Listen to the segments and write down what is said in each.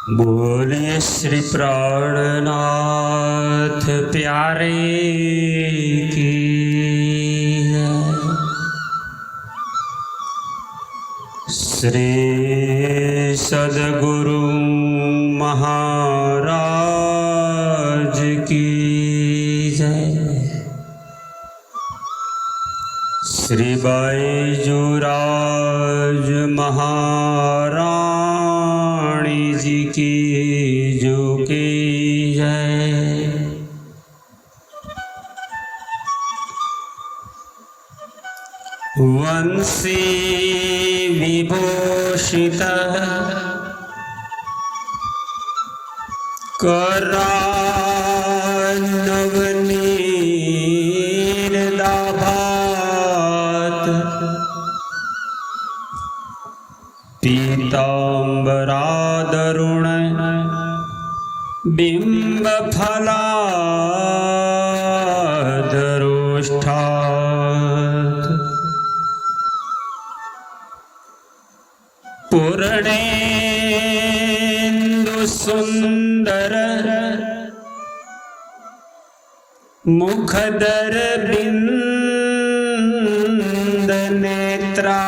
बोलिए श्री प्राणनाथ प्यारे की श्री सद्गुरु महाराज की जय। श्री बाईजूराज महारानी जी की जो की जय। वंशी विभूषित करानवनीरदाभात पीताम्बरादरुण बिम्बफलाधरोष्ठात् पूर्णेन्दु सुंदर मुखदर बिंद नेत्रा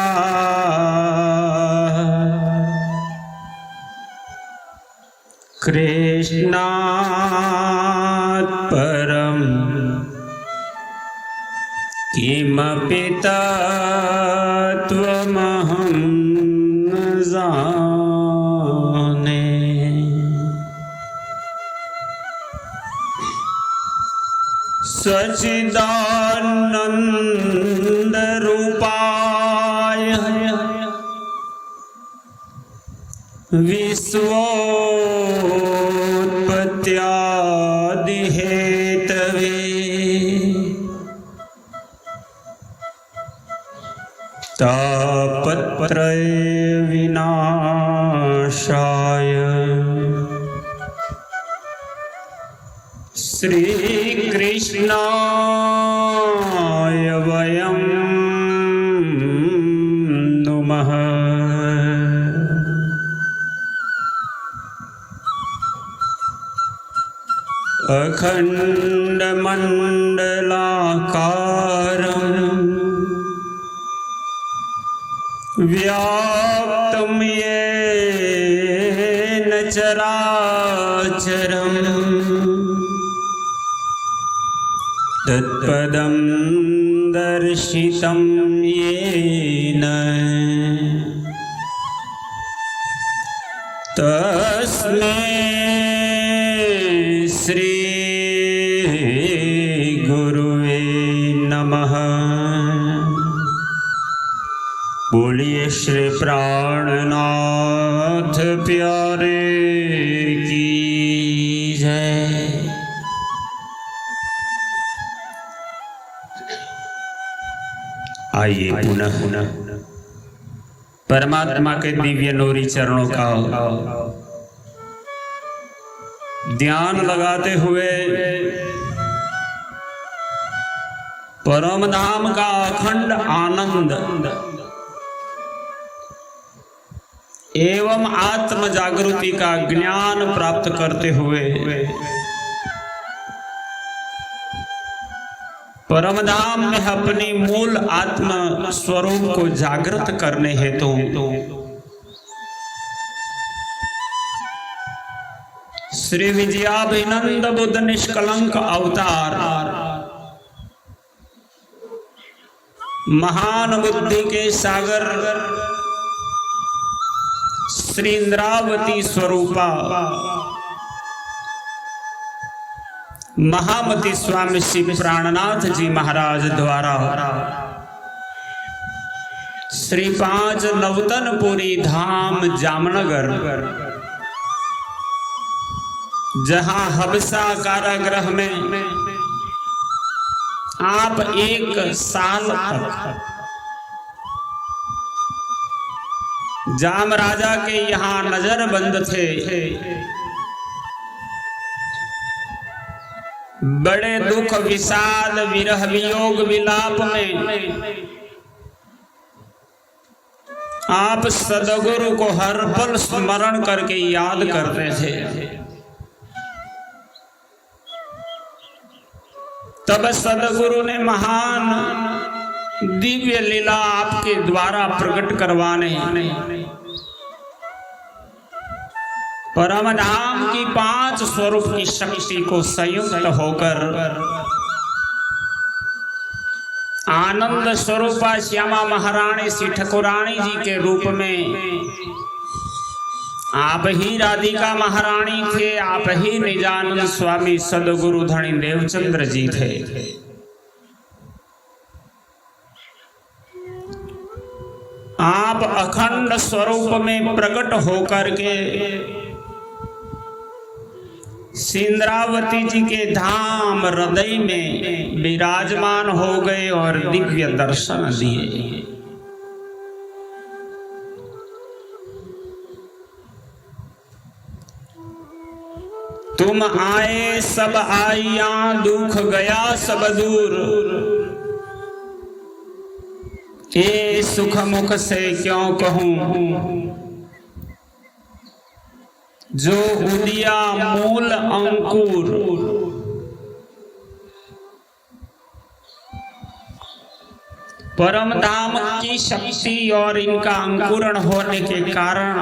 कृष्णात् परम किमपि तत्त्वमहं न जाने। सच्चिदानंद रूपाय विश्वोत्पत्त्यादि हेतवे तापत्रय विनाशाय श्री कृष्णाय वयं नुमः। अखण्डमण्डलाकारं व्याप्तं येन चराचरं तत्पदं दर्शितं येन तस्मै श्री गुरुवे नमः। बोलिए श्री प्राणनाथ प्यारे की जय। आइए पुनः परमात्मा के दिव्य नूरी चरणों का ध्यान लगाते हुए परम धाम का अखंड आनंद एवं आत्म जागृति का ज्ञान प्राप्त करते हुए परम धाम में अपनी मूल आत्म स्वरूप को जागृत करने हेतु श्री विजयाभिनंद बुद्ध निष्कलंक अवतार महान बुद्धि के सागर श्री इंद्रावती स्वरूपा महामती स्वामी श्री प्राणनाथ जी महाराज द्वारा श्री 5 नवतनपुरी धाम जामनगर जहां हबसा कारागृह में आप 1 साल तक जाम राजा के यहाँ नजरबंद थे। बड़े दुख विषाद विरह वियोग विलाप में आप सदगुरु को हर पल स्मरण करके याद करते थे। तब सदगुरु ने महान दिव्य लीला आपके द्वारा प्रकट करवाने परम धाम की 5 स्वरूप की शक्ति को संयुक्त होकर आनंद स्वरूपा श्यामा महारानी श्री ठाकुरानी जी के रूप में आप ही राधिका महारानी थे, आप ही निजानंद स्वामी सदगुरु धनी देवचंद्र जी थे। आप अखंड स्वरूप में प्रकट होकर के सिंद्रावती जी के धाम हृदय में विराजमान हो गए और दिव्य दर्शन दिए। तुम आए सब आइया, दुख गया सब दूर, ए सुख मुख से क्यों कहूं, जो उदिया मूल अंकुर। परम धाम की शक्ति और इनका अंकुरण होने के कारण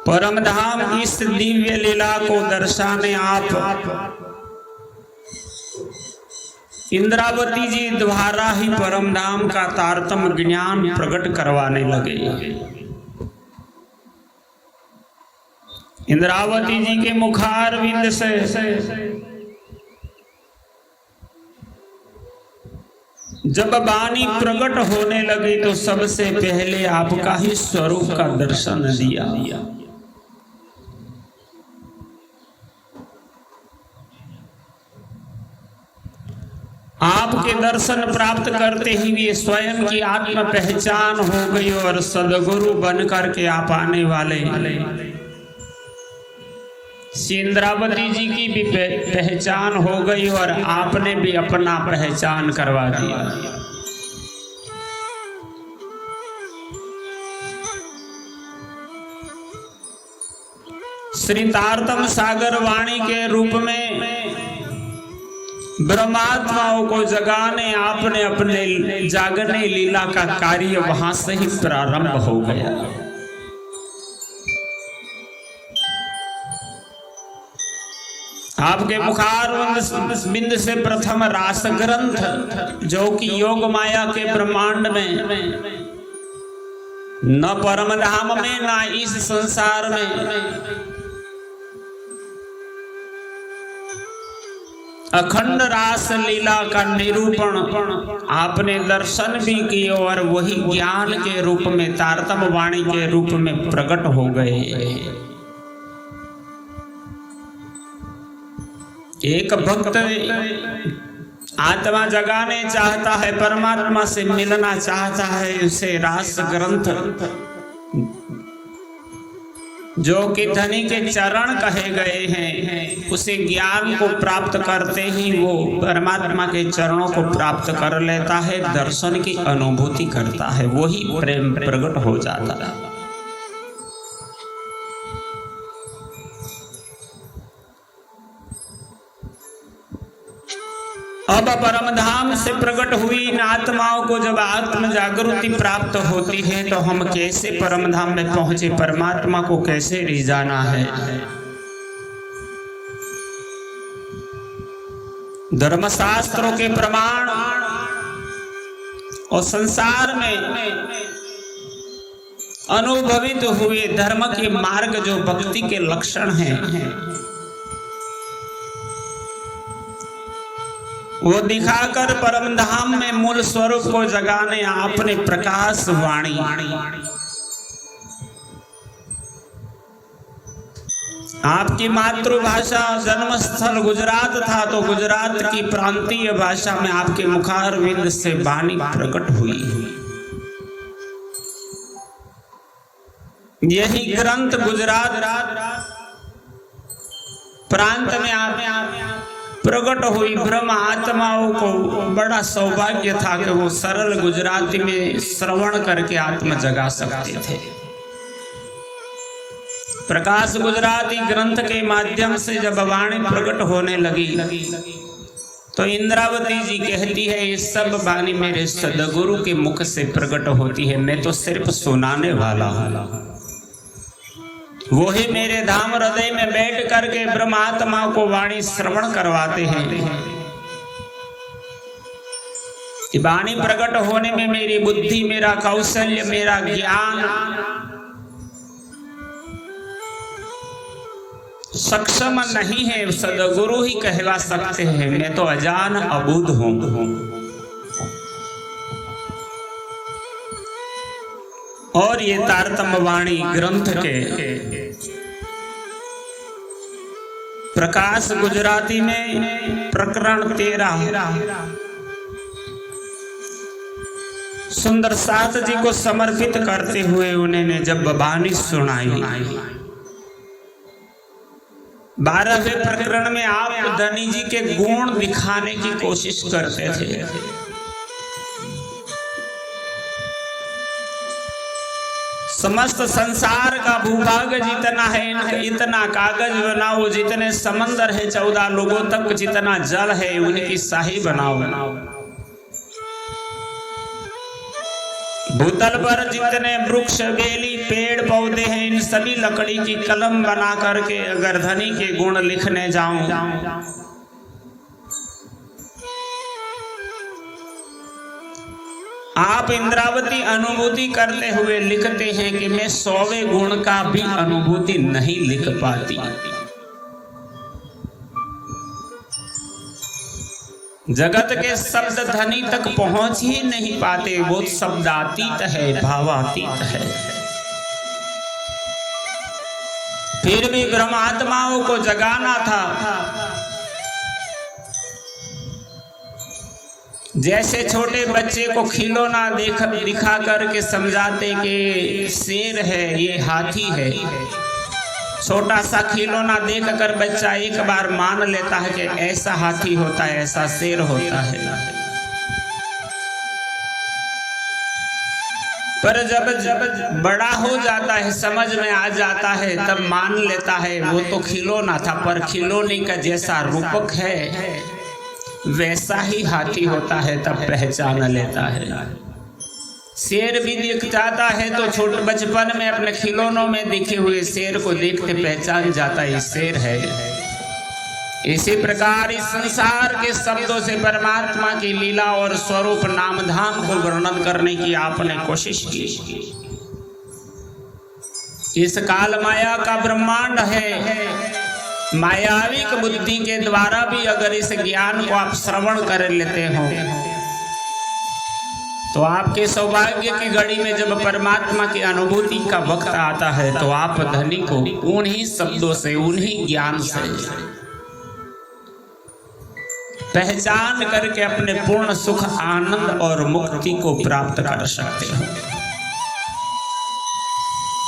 परम धाम इस दिव्य लीला को दर्शाने आप इंद्रावती जी द्वारा ही परम धाम का तारतम्य ज्ञान प्रकट करवाने लगे। इंद्रावती जी के मुखारविंद से जब वाणी प्रकट होने लगी तो सबसे पहले आपका ही स्वरूप का दर्शन दिया। आपके दर्शन प्राप्त करते ही वे स्वयं की आत्म पहचान हो गई और सदगुरु बन करके आप आने वाले इंद्रावती जी की भी पहचान हो गई और आपने भी अपना पहचान करवा दिया। श्री तारतम सागर वाणी के रूप में ब्रह्मात्माओं को जगाने आपने अपने जागने लीला का कार्य वहां से ही प्रारंभ हो गया। आपके मुखारविंद से प्रथम रास ग्रंथ जो कि योग माया के ब्रह्मांड में न परम धाम में न इस संसार में अखंड रास लीला का निरूपण आपने दर्शन भी किए और वही ज्ञान के रूप में तारतम वाणी के रूप में प्रकट हो गए। एक भक्त आत्मा जगाने चाहता है, परमात्मा से मिलना चाहता है, उसे रास ग्रंथ जो कि धनी के चरण कहे गए हैं, उसे ज्ञान को प्राप्त करते ही वो परमात्मा के चरणों को प्राप्त कर लेता है, दर्शन की अनुभूति करता है, वही प्रेम प्रकट हो जाता है। अब परम धाम से प्रकट हुई इन आत्माओं को जब आत्म जागृति प्राप्त होती है तो हम कैसे परम धाम में पहुंचे, परमात्मा को कैसे रिझाना है। धर्मशास्त्रों के प्रमाण और संसार में अनुभवित हुए धर्म के मार्ग जो भक्ति के लक्षण हैं वो दिखाकर परम धाम में मूल स्वरूप को जगाने आपने प्रकाश वाणी आपकी मातृभाषा जन्मस्थल गुजरात था तो गुजरात की प्रांतीय भाषा में आपके मुखारविंद से वाणी प्रकट हुई। यही ग्रंथ गुजरात प्रांत में आप प्रकट हुई ब्रह्म आत्माओं को बड़ा सौभाग्य था कि वो सरल गुजराती में श्रवण करके आत्मा जगा सकते थे। प्रकाश गुजराती ग्रंथ के माध्यम से जब वाणी प्रकट होने लगी तो इंद्रावती जी कहती है, ये सब वाणी मेरे सदगुरु के मुख से प्रकट होती है, मैं तो सिर्फ सुनाने वाला हूँ। वही मेरे धाम हृदय में बैठ करके ब्रह्मात्मा को वाणी श्रवण करवाते हैं। वाणी प्रकट होने में मेरी बुद्धि, मेरा कौशल्य, मेरा ज्ञान सक्षम नहीं है, सदगुरु ही कहवा सकते हैं। मैं तो अजान अबूझ हूं। और ये तारतम्य वाणी ग्रंथ के प्रकाश गुजराती में प्रकरण 13 सुंदर साथ जी को समर्पित करते हुए उन्होंने जब वाणी सुनाई, 12वें प्रकरण में आप धनी जी के गुण दिखाने की कोशिश करते थे। समस्त संसार का भूभाग जितना है, इतना कागज बनाओ, जितने समंदर है 14 लोगों तक जितना जल है उनकी शाही बनाओ। भूतल पर जितने वृक्ष, बेली, पेड़ पौधे हैं, इन सभी लकड़ी की कलम बना करके अगर धनी के गुण लिखने जाऊं आप इंद्रावती अनुभूति करते हुए लिखते हैं कि मैं 100वें गुण का भी अनुभूति नहीं लिख पाती। जगत के शब्द धनी तक पहुंच ही नहीं पाते, वो शब्दातीत है, भावातीत है। फिर भी ब्रह्मात्माओं को जगाना था। जैसे छोटे बच्चे को खिलौना दिखा करके समझाते कि शेर है, ये हाथी है। छोटा सा खिलौना देख कर बच्चा एक बार मान लेता है कि ऐसा हाथी होता है, ऐसा शेर होता है। पर जब जब बड़ा हो जाता है, समझ में आ जाता है, तब मान लेता है वो तो खिलौना था, पर खिलौने का जैसा रूपक है वैसा ही हाथी होता है, तब पहचान लेता है। शेर भी दिख जाता है तो छोटे बचपन में अपने खिलौनों में दिखे हुए शेर को देखते पहचान जाता है, शेर है। इसी प्रकार इस संसार के शब्दों से परमात्मा की लीला और स्वरूप नामधाम को वर्णन करने की आपने कोशिश की। इस काल माया का ब्रह्मांड है, मायाविक बुद्धि के द्वारा भी अगर इस ज्ञान को आप श्रवण कर लेते हो तो आपके सौभाग्य की घड़ी में जब परमात्मा की अनुभूति का वक्त आता है तो आप धनी को उन्हीं शब्दों से, उन्हीं ज्ञान से पहचान करके अपने पूर्ण सुख, आनंद और मुक्ति को प्राप्त कर सकते हो।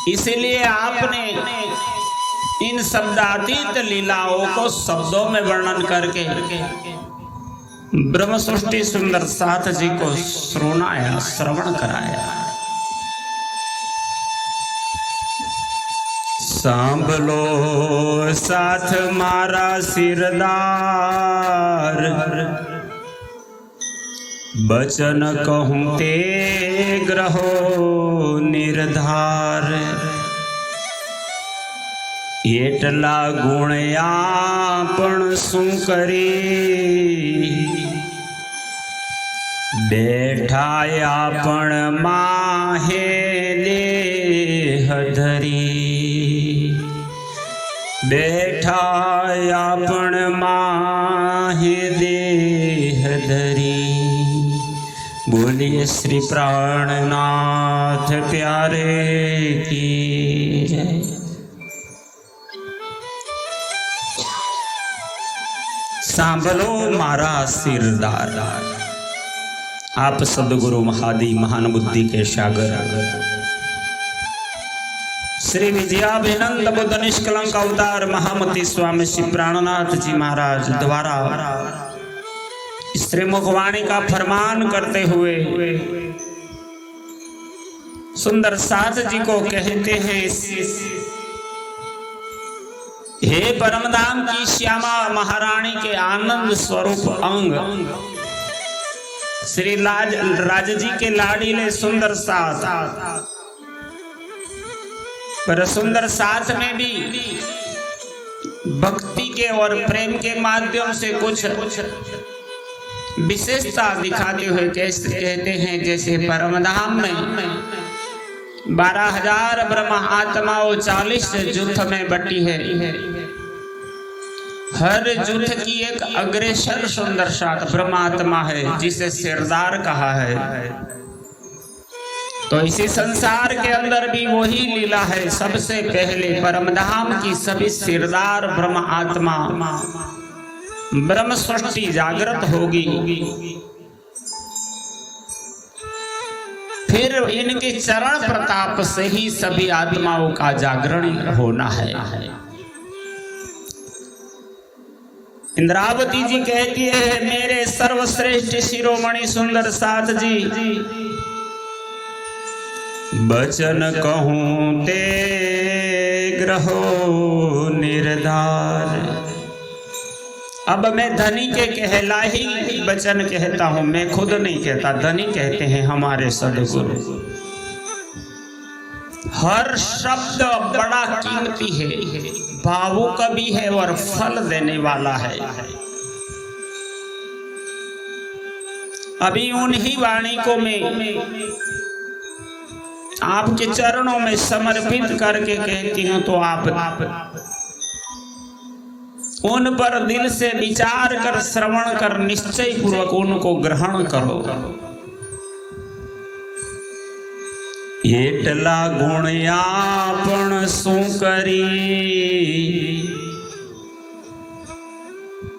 इसलिए आपने इन शब्दातीत लीलाओं को शब्दों में वर्णन करके ब्रह्म सृष्टि सुंदर साथ जी को सुनाया, श्रवण कराया। सांभलो साथ मारा सिरदार, बचन कहूं ते ग्रहो निर्धार। એટલા ગુણ આપણ શું કરી, બેઠા આપણ માહે દેહ ધરી। બેઠા આપણ માહે દેહ ધરી। બોલીએ શ્રી પ્રાણનાથ પ્યારે की जय। सांभलो मारा सिरदार। आप सदगुरु महादी महान बुद्धि के सागर श्री विजयाभिनंद बुद्ध निष्कलंक अवतार महामती स्वामी श्री प्राणनाथ जी महाराज द्वारा श्री मुखवाणी का फरमान करते हुए सुंदर साथ जी को कहते हैं, हे परमधाम की श्यामा महारानी के आनंद स्वरूप अंग श्री राज जी के लाडीले सुंदर साथ, पर सुंदर साथ में भी भक्ति के और प्रेम के माध्यम से कुछ विशेषता दिखाते हुए कैसे कहते हैं, जैसे परमधाम में 12,000 ब्रह्म आत्माओं 40 जुथ में बटी है। हर जुथ की एक अग्रेसर सुंदर साथ ब्रह्मात्मा है जिसे सिरदार कहा है। तो इसी संसार के अंदर भी वही लीला है। सबसे पहले परमधाम की सभी सिरदार ब्रह्म आत्मा ब्रह्म सृष्टि जागृत होगी, फिर इनके चरण प्रताप से ही सभी आत्माओं का जागरण होना है। इंद्रावती जी कहती है, मेरे सर्वश्रेष्ठ शिरोमणि सुंदर साथ जी, बचन कहूं ते ग्रहो निर्धार। अब मैं धनी के कहला ही बचन कहता हूं, मैं खुद नहीं कहता, धनी कहते हैं हमारे सदगुरु। हर शब्द बड़ा कीमती है, भावुक भी है और फल देने वाला है। अभी उन्हीं वाणी को मैं आपके चरणों में समर्पित करके कहती हूं, तो आप उन पर दिल से विचार कर श्रवण कर निश्चय पूर्वक उनको ग्रहण करो। एटला गुण आपण शू करी।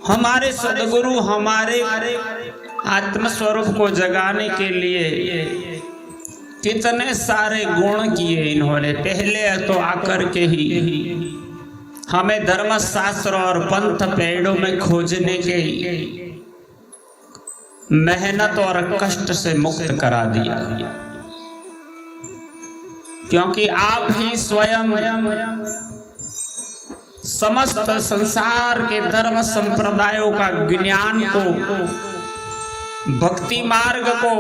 हमारे सदगुरु हमारे आत्मस्वरूप को जगाने के लिए कितने सारे गुण किए इन्होंने। पहले तो आकर के ही हमें धर्म शास्त्र और पंथ पेड़ों में खोजने के मेहनत और कष्ट से मुक्त करा दिया, क्योंकि आप ही स्वयं समस्त संसार के धर्म संप्रदायों का ज्ञान को, भक्ति मार्ग को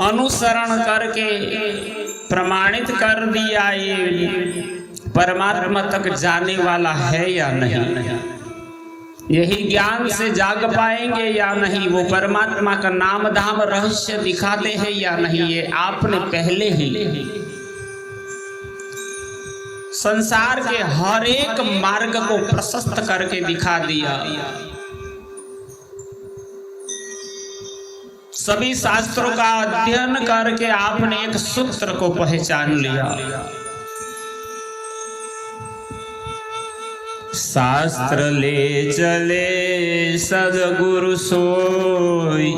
अनुसरण करके प्रमाणित कर दिया। ये परमात्मा तक जाने वाला है या नहीं, यही ज्ञान से जाग पाएंगे या नहीं, वो परमात्मा का नाम धाम रहस्य दिखाते हैं या नहीं, ये आपने पहले ही संसार के हर एक मार्ग को प्रशस्त करके दिखा दिया। सभी शास्त्रों का अध्ययन करके आपने एक सूत्र को पहचान लिया। शास्त्र ले चले सद्गुरु सोई,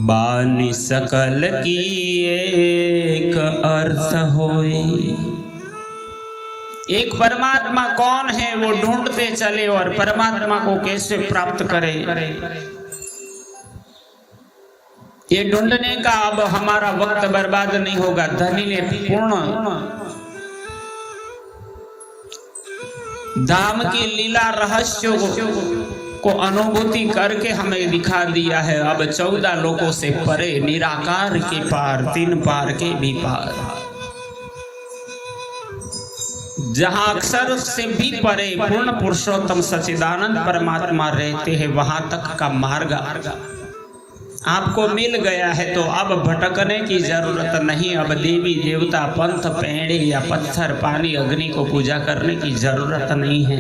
बानी सकल की एक अर्थ होई। एक परमात्मा कौन है वो ढूंढते चले, और परमात्मा को कैसे प्राप्त करें, ये ढूंढने का अब हमारा वक्त बर्बाद नहीं होगा। धनी ने पूर्ण धाम की लीला रहस्यों को अनुभूति करके हमें दिखा दिया है। अब 14 लोकों से परे, निराकार के पार, 3 पार के भी पार, जहां अक्षर से भी परे पूर्ण पुरुषोत्तम सच्चिदानंद परमात्मा रहते हैं, वहां तक का मार्ग आपको मिल गया है। तो अब भटकने की जरूरत नहीं, अब देवी देवता पंथ पेड़े या पत्थर पानी अग्नि को पूजा करने की जरूरत नहीं है।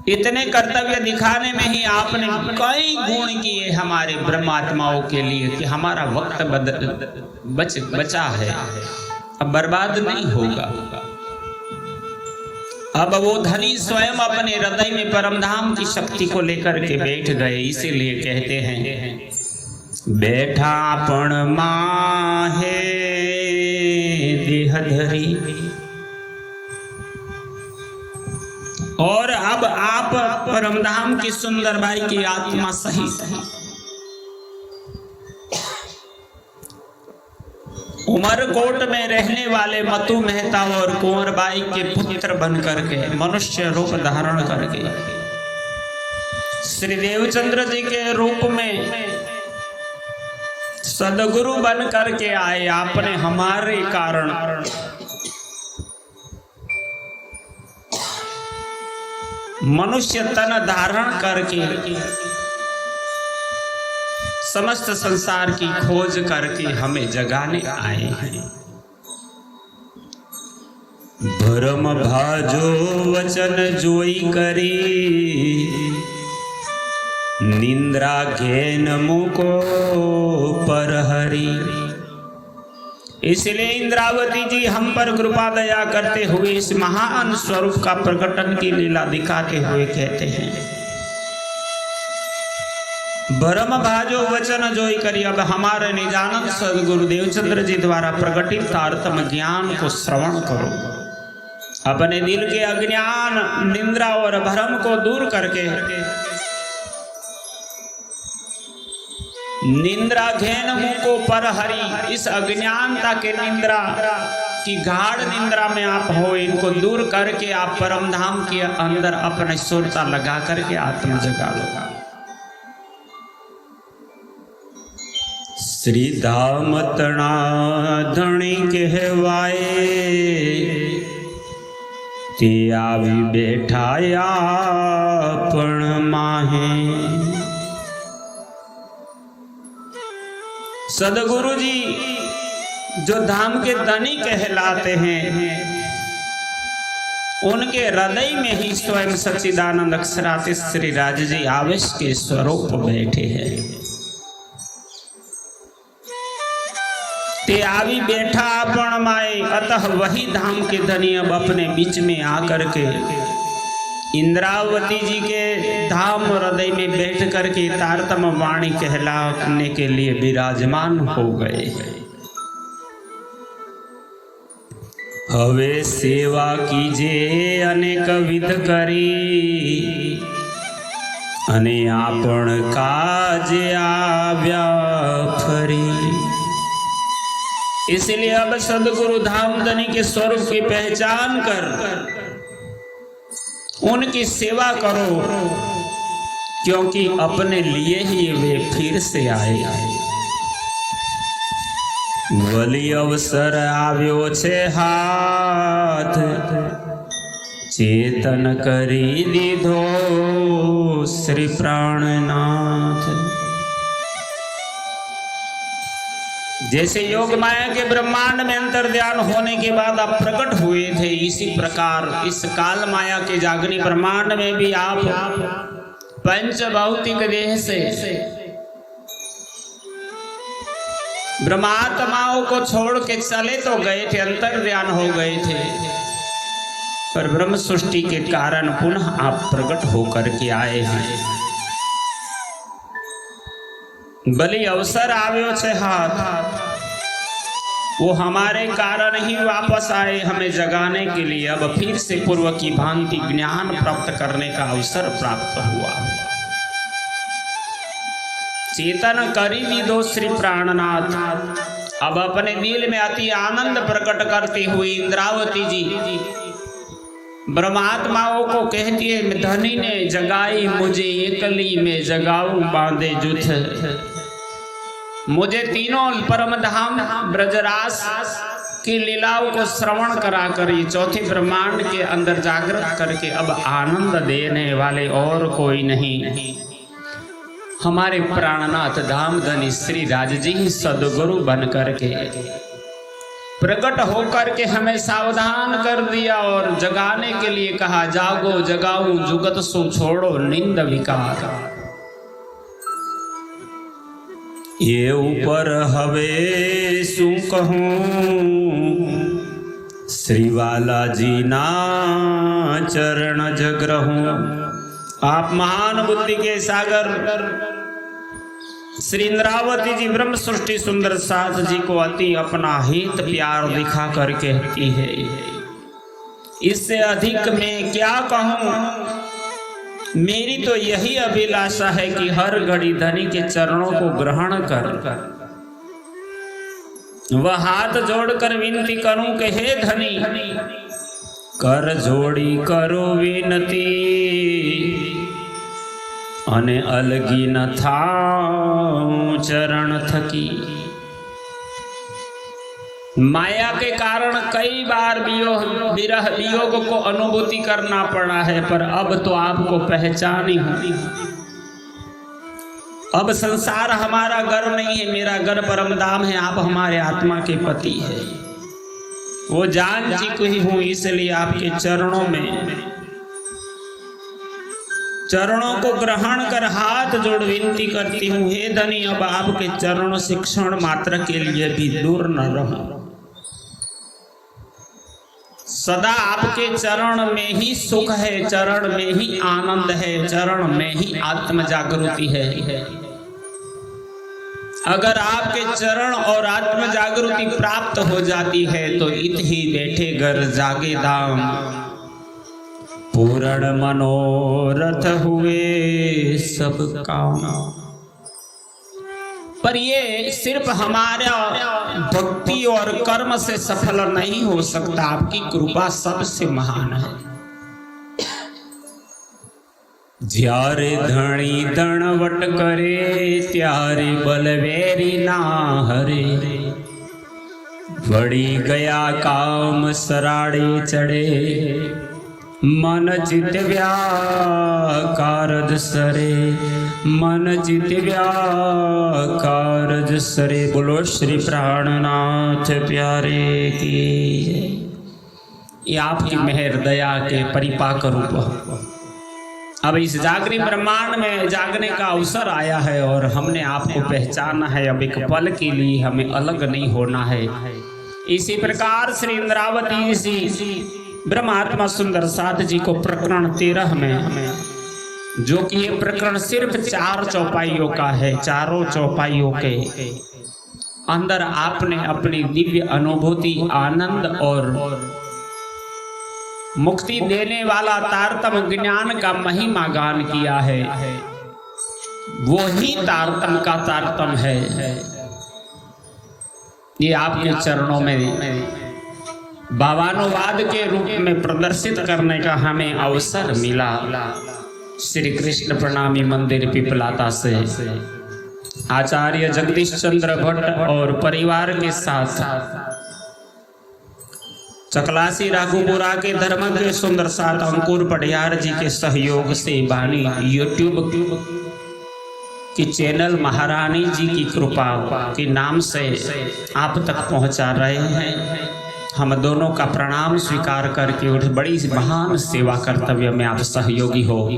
इतने कर्तव्य दिखाने में ही आपने कई गुण किए हमारे ब्रह्मात्माओं के लिए कि हमारा वक्त बचा है, अब बर्बाद नहीं होगा। अब वो धनी स्वयं अपने हृदय में परमधाम की शक्ति को लेकर के बैठ गए। इसीलिए कहते हैं, बैठा पण माहे देह धरी। और अब आप परमधाम की सुंदर बाई की आत्मा सहित उमरकोट में रहने वाले मतु मेहता और कुंवर बाई के पुत्र बन करके मनुष्य रूप धारण करके श्री देवचंद्र जी के रूप में सदगुरु बन करके आए। आपने हमारे कारण मनुष्य तन धारण करके समस्त संसार की खोज करके हमें जगाने आए हैं। भरम भाजो वचन जोई करी, निंद्रा घेन मुको परहरी। इसलिए इंद्रावती जी हम पर कृपा दया करते हुए इस महान स्वरूप का प्रकटन की लीला दिखाते हुए कहते हैं, भरम भाजो वचन जोई करी। अब हमारे निजानंद सदगुरु देवचंद्र जी द्वारा प्रकटित तारतम ज्ञान को श्रवण करो। अपने दिल के अज्ञान, निंद्रा और भ्रम को दूर करके निंद्रा घेन मुको परहरी, इस अज्ञानता के निंद्रा की गाढ़ निंद्रा में आप हो, इनको दूर करके आप परमधाम के अंदर अपने सुरता लगा करके आत्म जगा लो। श्री धाम तना धणी कहवाए, ते आवी बैठाया पण माहे। सदगुरु जी जो धाम के धनी कहलाते हैं, उनके हृदय में ही स्वयं सच्चिदानंद अक्षरातीत श्री राज जी आवेश के स्वरूप बैठे हैं। ते आवी बैठा आपण माए, अतः वही धाम के धनी अब अपने बीच में आकर के इंद्रावती जी के धाम हृदय में बैठ करके तारतम वाणी कहलाने के लिए विराजमान हो गए। हवे सेवा कीजे अनेक विध करी, अने आपण काजे आव्या फरी। इसलिए अब सदगुरु धाम धनी के स्वरूप की पहचान कर उनकी सेवा करो, क्योंकि अपने लिए ही वे फिर से आए। वली अवसर आव्यो छे हाथ, चेतन करी दीधो श्री प्राणनाथ। जैसे योग माया के ब्रह्मांड में अंतर्ध्यान होने के बाद आप प्रकट हुए थे, इसी प्रकार इस काल माया के जागनी ब्रह्मांड में भी आप पंच भौतिक देह से ब्रह्मात्माओं को छोड़ के चले तो गए थे, अंतर्ध्यान हो गए थे, पर ब्रह्म सृष्टि के कारण पुनः आप प्रकट होकर के आए हैं। बलि अवसर आव्यो छे हाथ, वो हमारे कारण ही वापस आए हमें जगाने के लिए। अब फिर से पूर्व की भांति ज्ञान प्राप्त करने का अवसर प्राप्त हुआ। चेतन करी दीधो श्री प्राणनाथ। अब अपने दिल में अति आनंद प्रकट करती हुई इंद्रावती जी ब्रह्मात्माओं को कहती है, धनी ने जगाई मुझे एकली में जगाऊं बांधे जुथ। मुझे तीनों परम धाम ब्रजरास की लीलाओं को श्रवण करा कर ये चौथे ब्रह्मांड के अंदर जागृत करके अब आनंद देने वाले और कोई नहीं, हमारे प्राणनाथ धाम धनी श्री राज जी ही सदगुरु बन करके प्रकट होकर के हमें सावधान कर दिया और जगाने के लिए कहा, जागो जगाऊं जुगत सो छोड़ो निंद विकार। ये ऊपर हवे सु कहूं श्री वाला जी ना चरण जगरहूं। आप महान बुद्धि के सागर श्री इंद्रावती जी ब्रह्म सृष्टि सुंदर साथ जी को अति अपना हित प्यार दिखा कर कहती है, इससे अधिक मैं क्या कहूं। मेरी तो यही अभिलाषा है कि हर घड़ी धनी के चरणों को ग्रहण कर वह हाथ जोड़कर विनती करूं कि हे धनी, कर जोड़ी करो विनती अने अलगी न थाऊं चरण थकी। माया के कारण कई बार विरह वियोग को अनुभूति करना पड़ा है, पर अब तो आपको पहचान ही हुई। अब संसार हमारा घर नहीं है, मेरा घर परम धाम है, आप हमारे आत्मा के पति है। वो जान चुकी हूं, इसलिए आपके चरणों को ग्रहण कर हाथ जोड़ विनती करती हूँ, हे धनी, अब आपके चरणों से क्षण मात्र के लिए भी दूर न रहूं। सदा आपके चरण में ही सुख है, चरण में ही आनंद है, चरण में ही आत्म जागृति है। अगर आपके चरण और आत्म जागृति प्राप्त हो जाती है तो इत ही बैठे घर जागे दाम, पूर्ण मनोरथ हुए सब काम। पर ये सिर्फ हमारा भक्ति और कर्म से सफल नहीं हो सकता, आपकी कृपा सबसे महान है। ज्यारे धनी दणवट करे त्यारे बलवेरी ना हरे, बढ़ी गया काम सराड़े चढ़े, मन चित व्याकारज सरे, मन चित व्याकारज सरे। बोलो श्री प्राणनाथ प्यारे की। ये आपकी मेहर दया के परिपाक रूप। अब इस जागृत ब्रह्मांड में जागने का अवसर आया है और हमने आपको पहचाना है। अब एक पल के लिए हमें अलग नहीं होना है। इसी प्रकार श्री इंद्रावती जी ब्रह्मात्मा सुंदर साथ जी को प्रकरण 13 में, जो कि ये प्रकरण सिर्फ 4 चौपाइयों का है, चारों चौपाइयों के अंदर आपने अपनी दिव्य अनुभूति, आनंद और मुक्ति देने वाला तारतम ज्ञान का महिमा गान किया है। वो ही तारतम का तारतम है। ये आपके चरणों में भावानुवाद के रूप में प्रदर्शित करने का हमें अवसर मिला। श्री कृष्ण प्रणामी मंदिर पिपलाता से आचार्य जगदीश चंद्र भट्ट और परिवार के साथ चकलासी राघुपुरा के धर्मज्ञ सुंदर साथ अंकुर पटियार जी के सहयोग से वाणी यूट्यूब की चैनल महारानी जी की कृपा के नाम से आप तक पहुंचा रहे हैं। हम दोनों का प्रणाम स्वीकार करके उस बड़ी महान सेवा कर्तव्य में आप सहयोगी हो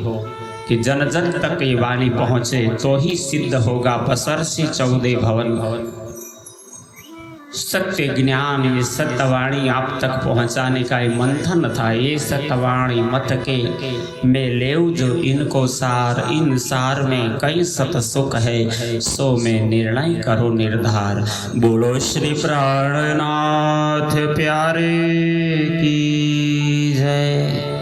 कि जन जन तक ये वाणी पहुंचे तो ही सिद्ध होगा बसरसी 14 भवन। सत्य ज्ञान, ये सत्यवाणी आप तक पहुंचाने का मंथन था। ये सत्यवाणी मत के मैं लेऊ जो इनको सार, इन सार में कई सत सुख है, सो में निर्णय करो निर्धार। बोलो श्री प्राणनाथ प्यारे की जय।